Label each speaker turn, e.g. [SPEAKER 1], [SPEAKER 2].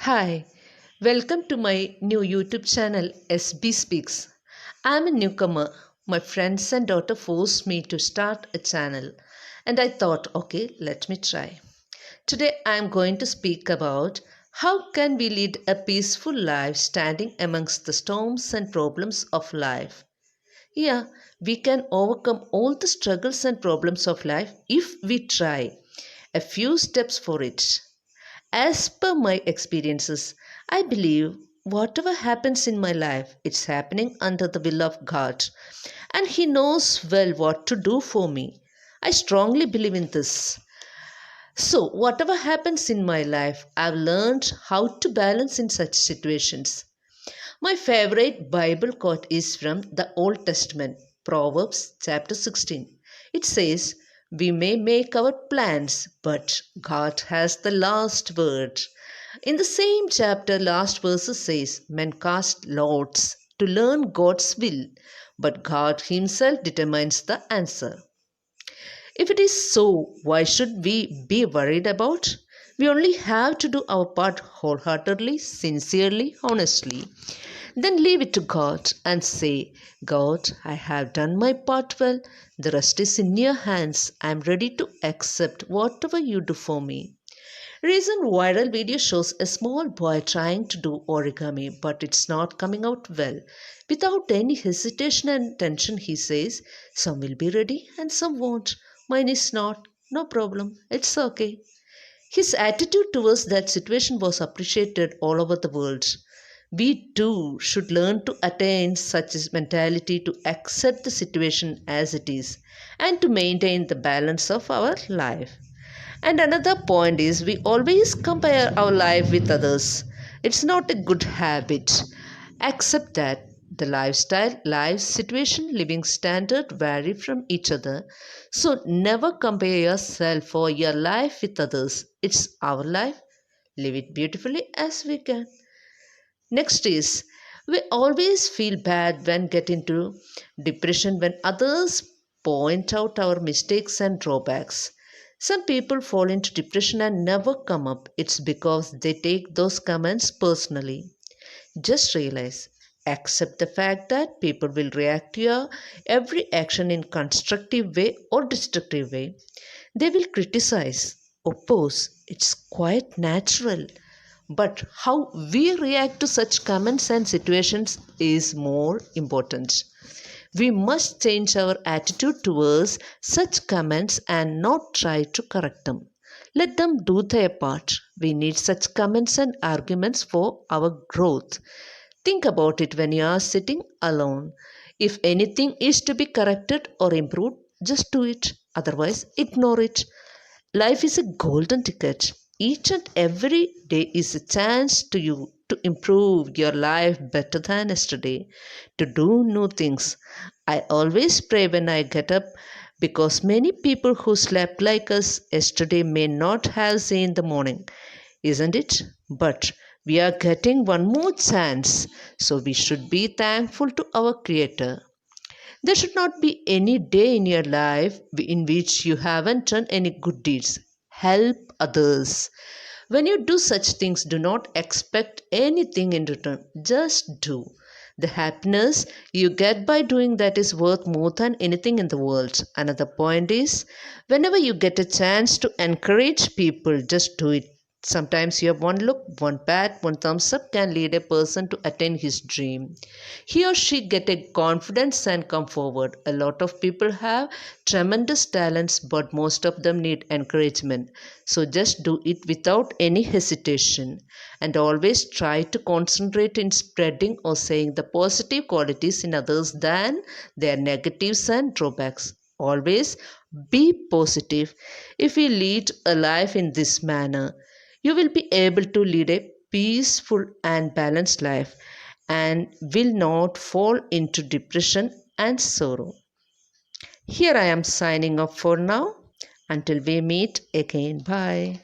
[SPEAKER 1] Hi, welcome to my new YouTube channel SB Speaks. I'm a newcomer. My friends and daughter forced me to start a channel, and I thought, okay, let me try. Today I'm going to speak about how can we lead a peaceful life standing amongst the storms and problems of life. Yeah, we can overcome all the struggles and problems of life if we try a few steps for it. As per my experiences, I believe whatever happens in my life, it's happening under the will of God. And He knows well what to do for me. I strongly believe in this. So, whatever happens in my life, I've learned how to balance in such situations. My favorite Bible quote is from the Old Testament, Proverbs chapter 16. It says, "We may make our plans, but God has the last word." In the same chapter, last verse says, "Men cast lots to learn God's will, but God Himself determines the answer." If it is so, why should we be worried about? We only have to do our part wholeheartedly, sincerely, honestly. Then leave it to God and say, "God, I have done my part well. The rest is in your hands. I am ready to accept whatever you do for me." Recent viral video shows a small boy trying to do origami, but it's not coming out well. Without any hesitation and tension, he says, "Some will be ready and some won't. Mine is not. No problem. It's okay." His attitude towards that situation was appreciated all over the world. We too should learn to attain such a mentality to accept the situation as it is and to maintain the balance of our life. And another point is we always compare our life with others. It's not a good habit. Accept that the lifestyle, life situation, living standard vary from each other. So never compare yourself or your life with others. It's our life. Live it beautifully as we can. Next is we always feel bad when get into depression when others point out our mistakes and drawbacks. Some people fall into depression and never come up. It's because they take those comments personally. Just realize, accept the fact that people will react to your every action in constructive way or destructive way. They will criticize, oppose. It's quite natural. But how we react to such comments and situations is more important. We must change our attitude towards such comments and not try to correct them. Let them do their part. We need such comments and arguments for our growth. Think about it when you are sitting alone. If anything is to be corrected or improved, just do it. Otherwise, ignore it. Life is a golden ticket. Each and every day is a chance to you to improve your life better than yesterday, to do new things. I always pray when I get up because many people who slept like us yesterday may not have seen the morning, isn't it? But we are getting one more chance, so we should be thankful to our Creator. There should not be any day in your life in which you haven't done any good deeds. Help others. When you do such things, do not expect anything in return. Just do. The happiness you get by doing that is worth more than anything in the world. Another point is whenever you get a chance to encourage people, just do it. Sometimes your one look, one pat, one thumbs up can lead a person to attain his dream. He or she get a confidence and come forward. A lot of people have tremendous talents, but most of them need encouragement. So just do it without any hesitation. And always try to concentrate in spreading or saying the positive qualities in others than their negatives and drawbacks. Always be positive. If you lead a life in this manner, you will be able to lead a peaceful and balanced life and will not fall into depression and sorrow. Here I am signing off for now. Until we meet again. Bye.